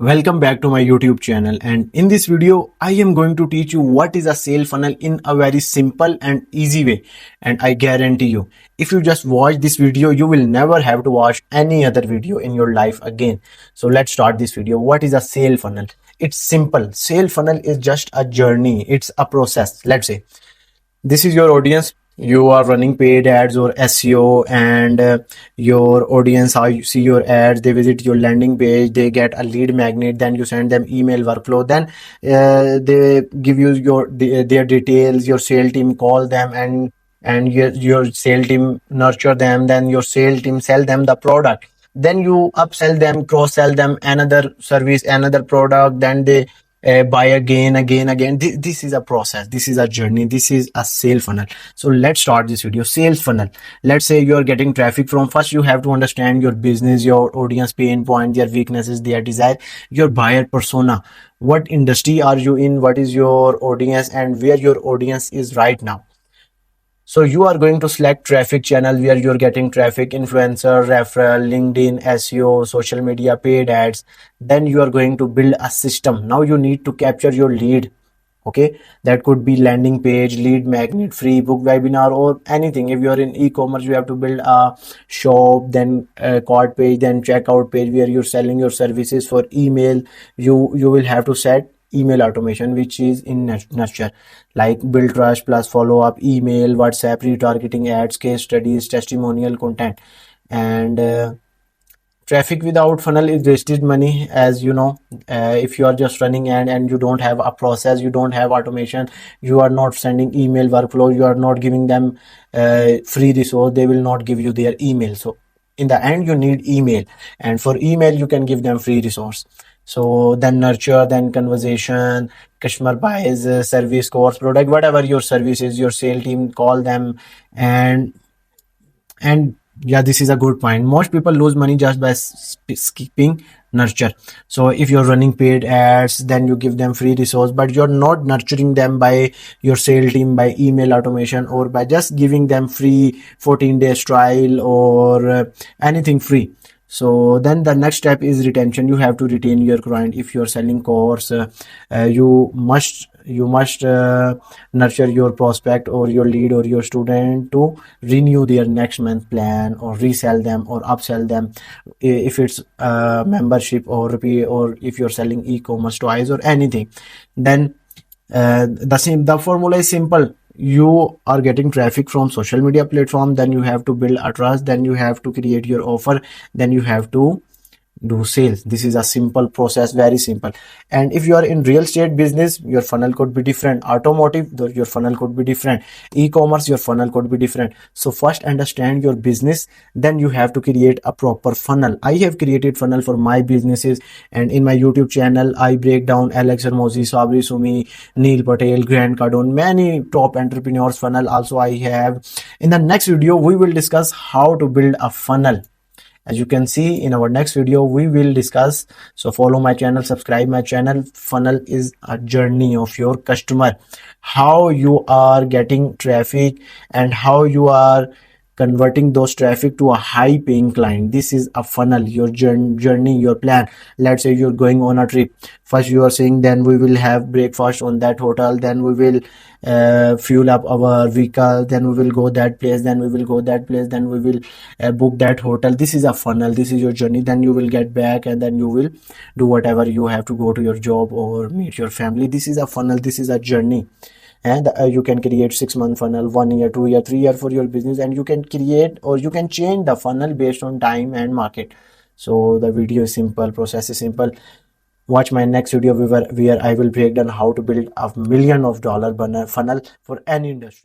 Welcome back to my YouTube channel, and in this video I am going to teach you what is a sale funnel in a very simple and easy way. And I guarantee you, if you just watch this video, you will never have to watch any other video in your life again. So let's start this video. What is a sale funnel? It's simple. Sale funnel is just a journey. It's a process. Let's say this is your audience. You are running paid ads or SEO, and your audience, how you see your ads, they visit your landing page, they get a lead magnet, then you send them email workflow, then they give you their details, your sales team call them, and your sales team nurture them, then your sales team sell them the product, then you upsell them, cross sell them another service, another product, then they buy again. This is a process, this is a journey, this is a sale funnel. So let's start this video. Sales funnel. Let's say you're getting traffic from, first you have to understand your business, your audience pain point, their weaknesses, their desire, your buyer persona. What industry are you in, what is your audience, and where your audience is right now. So you are going to select traffic channel where you're getting traffic: influencer, referral, LinkedIn, SEO, social media, paid ads. Then you are going to build a system. Now you need to capture your lead. Okay, that could be landing page, lead magnet, free book webinar, or anything. If you're in e-commerce, you have to build a shop, then a cart page, then checkout page where you're selling your services. For email, you will have to set email automation, which is in nurture, like build trust plus follow up email, WhatsApp, retargeting ads, case studies, testimonial content. And traffic without funnel is wasted money, as you know. If you are just running and you don't have a process, you don't have automation, you are not sending email workflow, you are not giving them free resource, they will not give you their email. So in the end you need email, and for email you can give them free resource. So then nurture, then conversation, customer buys, service, course, product, whatever your service is, your sales team call them. And yeah, this is a good point. Most people lose money just by skipping nurture. So if you're running paid ads, then you give them free resource, but you're not nurturing them by your sales team, by email automation, or by just giving them free 14 days trial, or anything free. So then the next step is retention. You have to retain your client. If you're selling course, you must nurture your prospect or your lead or your student to renew their next month plan, or resell them or upsell them. If it's membership or repeat, or if you're selling e-commerce twice or anything, then the formula is simple. You are getting traffic from social media platform, then you have to build a trust, then you have to create your offer, then you have to do sales. This is a simple process, very simple. And if you are in real estate business, your funnel could be different. Automotive, your funnel could be different. E-commerce, your funnel could be different. So first understand your business, then you have to create a proper funnel. I have created funnel for my businesses, and in my YouTube channel I break down Alex Hermosi, Sabri Sumi, Neil Patel, Grant Cardone, many top entrepreneurs funnel also I have. In the next video we will discuss how to build a funnel. As you can see, in our next video we will discuss. So follow my channel, subscribe my channel. Funnel is a journey of your customer, how you are getting traffic and how you are converting those traffic to a high paying client. This is a funnel, your journey, your plan. Let's say you're going on a trip. First you are saying, then we will have breakfast on that hotel, then we will fuel up our vehicle, then we will go that place, then we will go that place, then we will book that hotel. This is a funnel, this is your journey. Then you will get back, and then you will do whatever you have to, go to your job or meet your family. This is a funnel, this is a journey. And you can create 6-month funnel, 1 year, 2 year, 3 year for your business, and you can create, or you can change the funnel based on time and market. So the video is simple, process is simple. Watch my next video where I will break down how to build $1 million funnel for any industry.